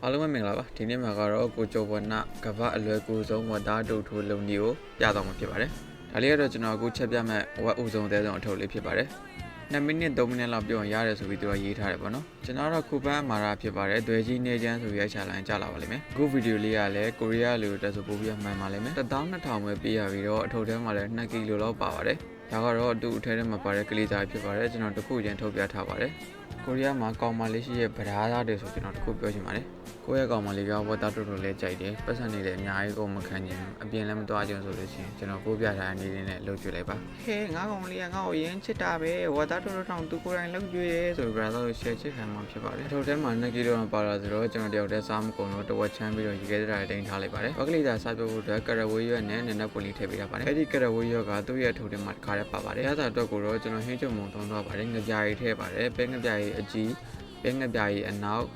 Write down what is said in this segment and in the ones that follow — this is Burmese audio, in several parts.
အားလုံးပဲမင်္ဂလာပါဒီနေ့မှာကတော့ကိုကျော်ဝဏကမ္ဘာအလွယ်ကူဆုံးဝတ်သားတုပ်ထိုးလုပ်နည်းကိုပြသွားမှာဖြစ်ပါတယ်ဒါလေးကတော့ကျွန်တော်အခုချက်ပြမဲ့ဝက်ဥဆုံးအသေးဆုံးအထုပ်လေးဖြစ်ပါတယ်2မိနစ်3မိနစ်လောက်ပြောရင်ရတယ်ဆိုပြီးသူကရေးထားတယ်ပေါ့နော်ကျွန်တော်တော့ခုပန်းမာရာဖြစ်ပါတယ်တွဲကြီးနေချမ်းဆိုရိုက်ချလိုင်းကြလာပါလိမ့်မယ်အခုဗီဒီယိုလေးကလည်းကိုရီးယားလူတက်ဆိုပို့ပြီးမှန်ပါလိမ့်မယ်12000ပဲပေးရပြီးတော့အထုပ်ထဲမှာလည်း2ကီလိုလောက်ပါပါတယ်ဒါကတော့အတူအထဲထဲမှာပါတဲ့ကလေးစားဖြစ်ပါတယ်ကျွန်တော်တခုချင်းထုတ်ပြထားပါတယ်ကိုရီးယားမှာကောင်မလေးရှိရဲ့ဗဒါးသားတွေဆိုကျွန်တော်တခုပြောချင်ပါတယ်ကိုယ့်ရဲ့ကောင်မလေးကဝတ်သားတူတူလေးကြိုက်တယ်ပတ်စံနေလည်းအများကြီးကိုမခံချင်အပြင်လည်းမသွားချင်ဆိုလို့ရှိရင်ကျွန်တော်ကိုပြထားတဲ့နေနဲ့လှုပ်ကြွလိုက်ပါဟဲငါကောင်မလေးကငါ့ကိုရင်းချစ်တာပဲဝတ်သားတူတူတောင်သူကိုယ်တိုင်လှုပ်ကြွရဲဆိုပြီးတော့ share ချစ်ခံမှဖြစ်ပါတယ်ထို့ထဲမှာ2ကီလိုပါလာဆိုတော့ကျွန်တော်တယောက်တည်းစားမကုန်တော့တဝက်ချမ်းပြီးတော့ရေခဲတဲ့တိုင်းထားလိုက်ပါတယ်ဝက်ကလေးသာစားပြဖို့အတွက်ကရဝေးရွက်နဲ့နက်ပွန်လေးထည့်ပေးရပါတယ်အဲ့ဒီကရဝေးရွက်ကသူ့ရဲ့ထုပ်ထဲမှာတစ်ခါတည်းပါပါတယ်ရတာအတွက်ကိုတော့ကျွန်တော်ဟင်းချုံမုံသုံးတော့ပါတယ်ငပြားကြီးထည့်ပါတယ်ပဲငပြားကြီးအကြီးပဲငပြားကြီးအနောက်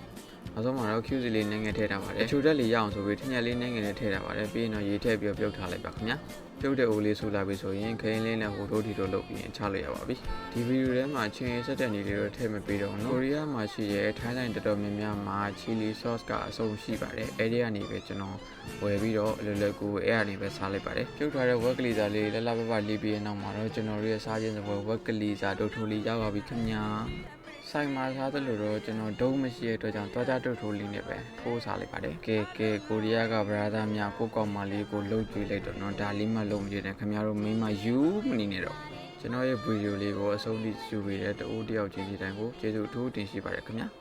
နောက်ဆုံးမှာတော့ QC လေးနည်းငယ်ထည့်ထားပါတယ်ချိုတက်လေးရအောင်ဆိုပြီးထညက်လေးနည်းငယ်နဲ့ထည့်ထားပါတယ်ပြီးရင်တော့ရေထည့်ပြီးပြုတ်ထားလိုက်ပါခင်ဗျာပြုတ်တဲ့အိုးလေးဆူလာပြီဆိုရင်ခရင်လေးနဲ့ဟိုတိုးတီတိုးလုပ်ပြီးရင်ချလိုက်ရပါပြီဒီဗီဒီယိုထဲမှာချင်းဆက်တဲ့နေလေးတော့ထည့်မပေးတော့ဘူးနော်ကိုရီးယားမှာရှိရဲ့ထိုင်းတိုင်းတော်တော်များများမှာ chili sauce ကအစုံရှိပါတယ်အဲဒီကနေပဲကျွန်တော်ဝယ်ပြီးတော့လွယ်လွယ်ကူအဲ့ကနေပဲစားလိုက်ပါတယ်ပြုတ်ထားတဲ့ဝက်ကလေးစားလေးလက်လပပလေးပြီးရင်နောက်မှာတော့ကျွန်တော်တို့ရဲ့စားခြင်းစပွဲဝက်ကလေးစားဒုတ်ထိုးလေးရောက်ပါပြီခင်ဗျာဆိုင်မှာစားသလိုတော့ကျွန်တော်ဒုံးမရှိတဲ့အတွက်ကြောင့်သွားကြတုတ်ထိုးလေးနဲ့ပဲထိုးစားလိုက်ပါတယ်ကဲကိုရီးယားကဗရာသားများကိုကောင်မလေးကိုလှုပ်ကြွေးလိုက်တော့နော်ဒါလေးမှလုံးမကြည့်နဲ့ခင်ဗျားတို့မိမယူမနေနဲ့တော့ကျွန်တော်ရဲ့ဗီဒီယိုလေးကိုအဆုံးထိကြည့်ပြီးတဲ့တူတယောက်ချင်းစီတိုင်းကိုကျေးဇူးအထူးတင်ရှိပါတယ်ခင်ဗျာ